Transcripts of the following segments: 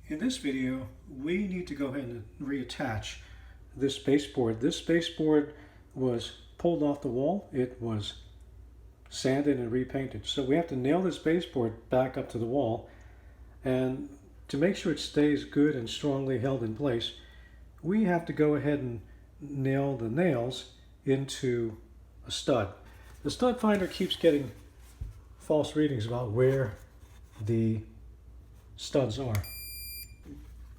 In this video, we need to go ahead and reattach this baseboard. This baseboard was pulled off the wall. It was sanded and repainted. So we have to nail this baseboard back up to the wall. And to make sure it stays good and strongly held in place, we have to go ahead and nail the nails into a stud. The stud finder keeps getting false readings about where the studs are.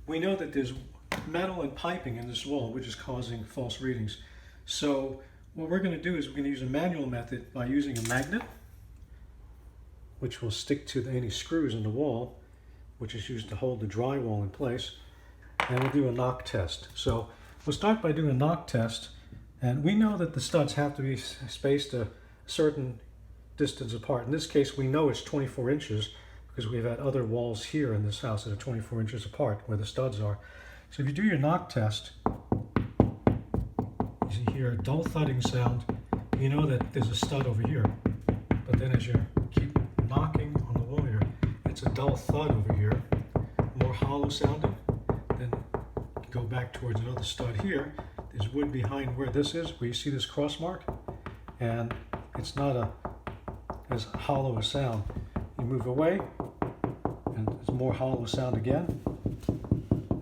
We know that there's metal and piping in this wall which is causing false readings. So what we're going to do is we're going to use a manual method by using a magnet, which will stick to any screws in the wall, which is used to hold the drywall in place, and we'll do a knock test. So we'll start by doing a knock test, and we know that the studs have to be spaced a certain distance apart. In this case, we know it's 24 inches because we've had other walls here in this house that are 24 inches apart where the studs are. So if you do your knock test, you hear a dull thudding sound, you know that there's a stud over here. But then as you keep knocking on the wall here, it's a dull thud over here, more hollow sounding. Then go back towards another stud here. There's wood behind where this is, where you see this cross mark, and it's not as hollow a sound. You move away, and it's more hollow sound again.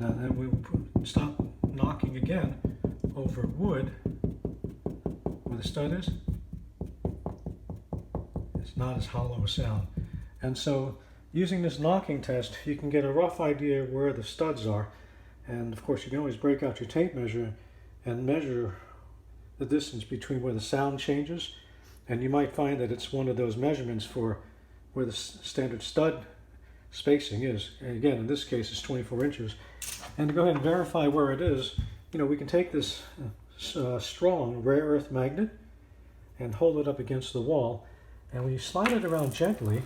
Now then we stop knocking again over wood where the stud is. It's not as hollow a sound. And so using this knocking test, you can get a rough idea where the studs are. And of course you can always break out your tape measure and measure the distance between where the sound changes. And you might find that it's one of those measurements for where the standard stud spacing is. And again, in this case, it's 24 inches. And to go ahead and verify where it is, we can take this strong rare earth magnet and hold it up against the wall. And when you slide it around gently,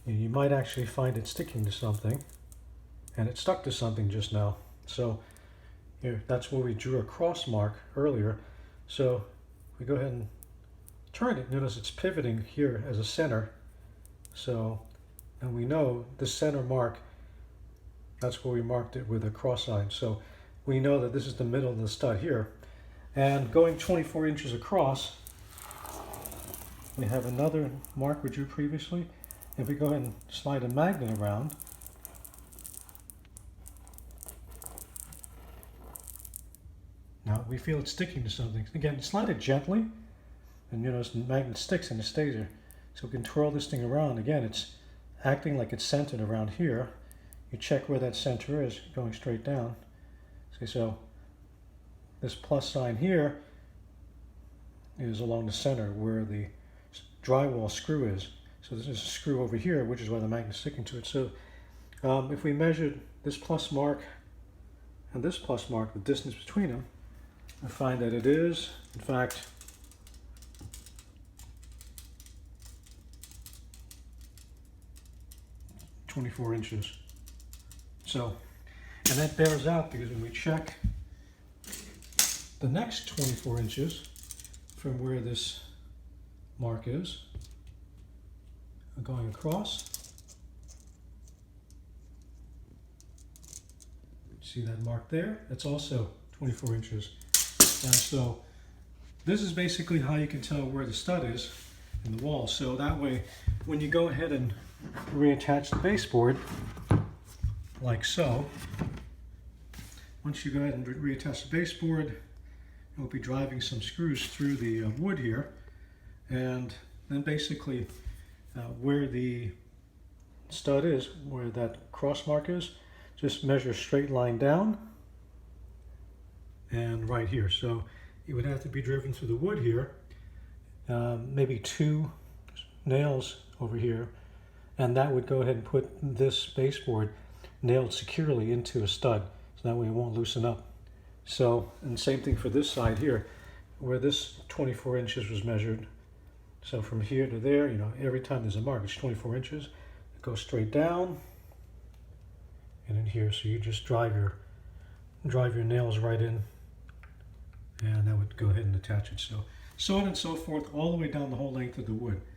you might actually find it sticking to something. And it stuck to something just now. So here, that's where we drew a cross mark earlier. So we go ahead and turn it. Notice it's pivoting here as a center. So, and we know the center mark, that's where we marked it with a cross line. So we know that this is the middle of the stud here. And going 24 inches across, we have another mark we drew previously. If we go ahead and slide a magnet around, now we feel it's sticking to something. Again, slide it gently, and you notice the magnet sticks and it stays there. So we can twirl this thing around. Again, it's acting like it's centered around here. You check where that center is, going straight down. See, so this plus sign here is along the center where the drywall screw is. So this is a screw over here, which is why the magnet's sticking to it. So if we measured this plus mark and this plus mark, the distance between them, I find that it is, in fact, 24 inches. So, and that bears out because when we check the next 24 inches from where this mark is, going across, see that mark there? That's also 24 inches. And so this is basically how you can tell where the stud is in the wall. So that way, when you go ahead and reattach the baseboard, like so, once you go ahead and reattach the baseboard, you'll be driving some screws through the wood here, and then basically where the stud is, where that cross mark is, just measure a straight line down and right here. So it would have to be driven through the wood here, maybe 2 nails over here, and that would go ahead and put this baseboard nailed securely into a stud, so that way it won't loosen up. So, and same thing for this side here, where this 24 inches was measured. So from here to there, every time there's a mark, it's 24 inches. It goes straight down, and in here, so you just drive your nails right in, and that would go ahead and attach it. So on and so forth, all the way down the whole length of the wood.